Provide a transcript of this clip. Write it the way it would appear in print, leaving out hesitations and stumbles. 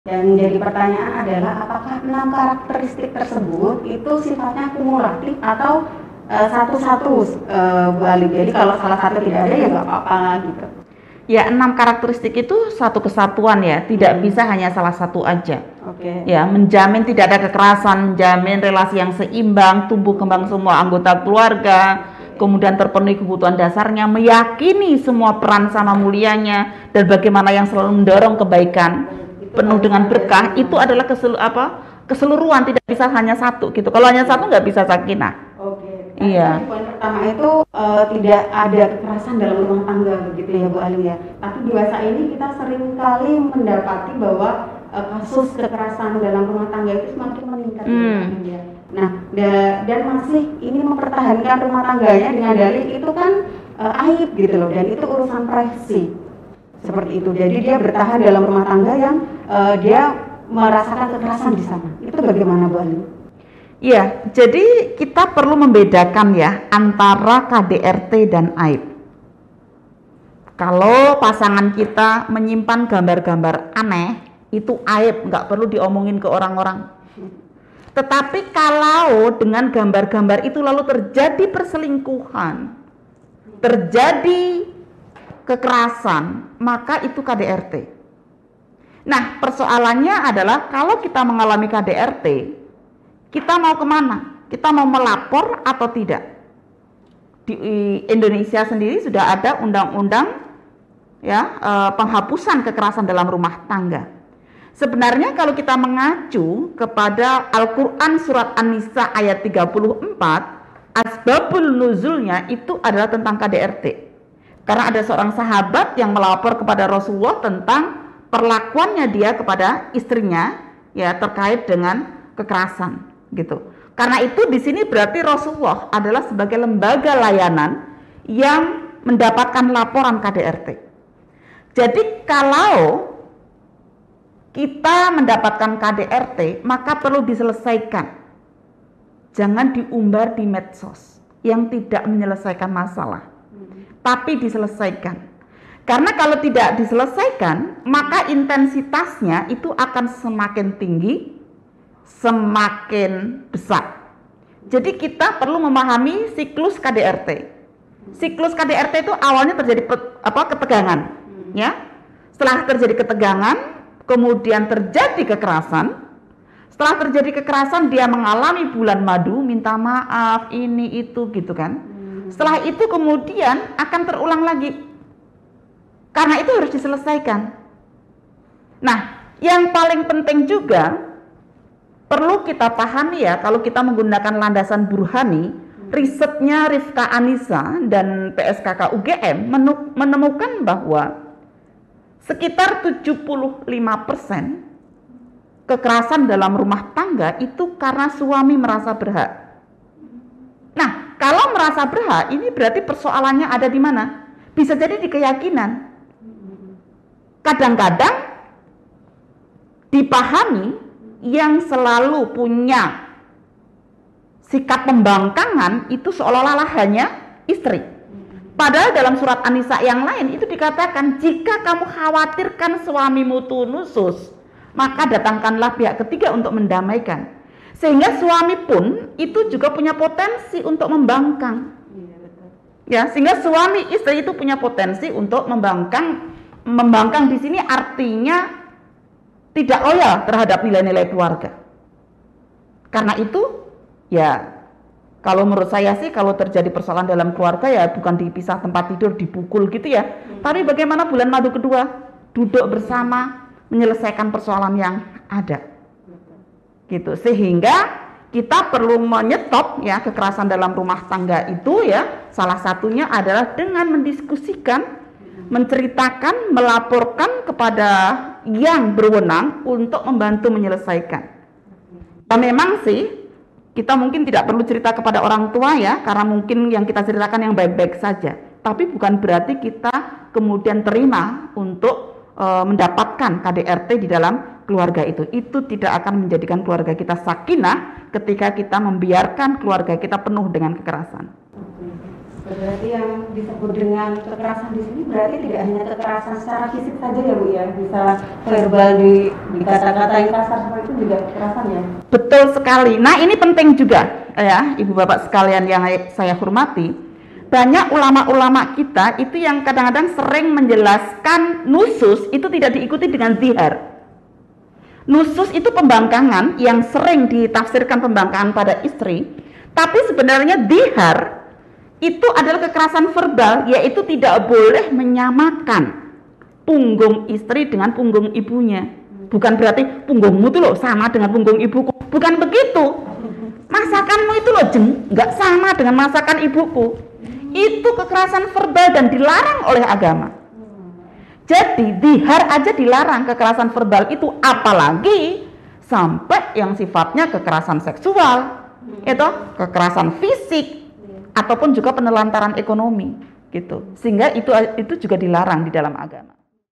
Dan jadi pertanyaan adalah apakah 6 karakteristik tersebut itu sifatnya kumulatif atau satu-satu, Bu Ali. Jadi kalau salah satu tidak ada ya nggak apa-apa gitu. Ya, 6 karakteristik itu satu kesatuan ya, tidak bisa hanya salah satu aja. Oke. Ya, menjamin tidak ada kekerasan, menjamin relasi yang seimbang, tumbuh kembang semua anggota keluarga, kemudian terpenuhi kebutuhan dasarnya, meyakini semua peran sama mulianya, dan bagaimana yang selalu mendorong kebaikan, penuh dengan berkah. Itu adalah keseluruhan, tidak bisa hanya satu gitu. Kalau hanya satu nggak bisa sakinah. Oke. Iya. Poin pertama itu tidak ada kekerasan dalam rumah tangga begitu ya Bu Ali ya. Tapi di masa ini kita sering kali mendapati bahwa kasus kekerasan dalam rumah tangga itu semakin meningkat. Ya. Nah, dan masih ini mempertahankan rumah tangganya dengan dalih itu kan aib gitu loh, dan itu urusan privasi. Seperti itu. Jadi dia bertahan dalam rumah tangga yang dia merasakan kekerasan di sana. Itu bagaimana Bu Ali? Iya, jadi kita perlu membedakan ya antara KDRT dan aib. Kalau pasangan kita menyimpan gambar-gambar aneh, itu aib, nggak perlu diomongin ke orang-orang. Tetapi kalau dengan gambar-gambar itu lalu terjadi perselingkuhan, terjadi kekerasan, maka itu KDRT. Nah, persoalannya adalah kalau kita mengalami KDRT, kita mau kemana? Kita mau melapor atau tidak? Di Indonesia sendiri sudah ada undang-undang ya penghapusan kekerasan dalam rumah tangga. Sebenarnya kalau kita mengacu kepada Al-Quran surat An-Nisa ayat 34, asbabul nuzulnya itu adalah tentang KDRT. Karena ada seorang sahabat yang melapor kepada Rasulullah tentang perlakuannya dia kepada istrinya ya terkait dengan kekerasan gitu. Karena itu di sini berarti Rasulullah adalah sebagai lembaga layanan yang mendapatkan laporan KDRT. Jadi kalau kita mendapatkan KDRT, maka perlu diselesaikan. Jangan diumbar di medsos yang tidak menyelesaikan masalah, tapi diselesaikan. Karena kalau tidak diselesaikan, maka intensitasnya itu akan semakin tinggi, semakin besar. Jadi kita perlu memahami siklus KDRT. Siklus KDRT itu awalnya terjadi ketegangan, ya. Setelah terjadi ketegangan, kemudian terjadi kekerasan. Setelah terjadi kekerasan, dia mengalami bulan madu, minta maaf, ini itu gitu kan. Setelah itu kemudian akan terulang lagi. Karena itu harus diselesaikan. Nah, yang paling penting juga perlu kita pahami ya, kalau kita menggunakan landasan burhani, risetnya Rifka Anissa dan PSKK UGM menemukan bahwa sekitar 75% kekerasan dalam rumah tangga itu karena suami merasa berhak. Nah, kalau merasa berhak, ini berarti persoalannya ada di mana? Bisa jadi di keyakinan. Kadang-kadang dipahami yang selalu punya sikap pembangkangan itu seolah-olah hanya istri. Padahal dalam surat An-Nisa yang lain itu dikatakan, jika kamu khawatirkan suamimu tunusus, maka datangkanlah pihak ketiga untuk mendamaikan. Sehingga suami pun itu juga punya potensi untuk membangkang. Ya, sehingga suami istri itu punya potensi untuk membangkang. Membangkang di sini artinya tidak loyal terhadap nilai-nilai keluarga. Karena itu, ya kalau menurut saya sih kalau terjadi persoalan dalam keluarga ya bukan dipisah tempat tidur, dipukul gitu ya. Tapi bagaimana bulan madu kedua? Duduk bersama, menyelesaikan persoalan yang ada. Gitu. Sehingga kita perlu menyetop ya kekerasan dalam rumah tangga itu ya. Salah satunya adalah dengan mendiskusikan, menceritakan, melaporkan kepada yang berwenang untuk membantu menyelesaikan. Dan memang sih kita mungkin tidak perlu cerita kepada orang tua ya, karena mungkin yang kita ceritakan yang baik-baik saja. Tapi bukan berarti kita kemudian terima untuk mendapatkan KDRT di dalam keluarga itu. Itu tidak akan menjadikan keluarga kita sakinah ketika kita membiarkan keluarga kita penuh dengan kekerasan. Berarti yang disebut dengan kekerasan di sini berarti tidak hanya kekerasan secara fisik saja ya Bu ya, bisa verbal di kata-kata yang kasar seperti itu juga kekerasan ya. Betul sekali. Nah ini penting juga ya Ibu Bapak sekalian yang saya hormati. Banyak ulama-ulama kita itu yang kadang-kadang sering menjelaskan nusus itu tidak diikuti dengan zihar. Nusus itu pembangkangan yang sering ditafsirkan pembangkangan pada istri, tapi sebenarnya zihar itu adalah kekerasan verbal, yaitu tidak boleh menyamakan punggung istri dengan punggung ibunya. Bukan berarti punggungmu itu loh sama dengan punggung ibuku, bukan begitu. Masakanmu itu loh nggak sama dengan masakan ibuku. Itu kekerasan verbal dan dilarang oleh agama. Jadi zihar aja dilarang kekerasan verbal itu, apalagi sampai yang sifatnya kekerasan seksual, itu kekerasan fisik, ataupun juga penelantaran ekonomi gitu, sehingga itu juga dilarang di dalam agama.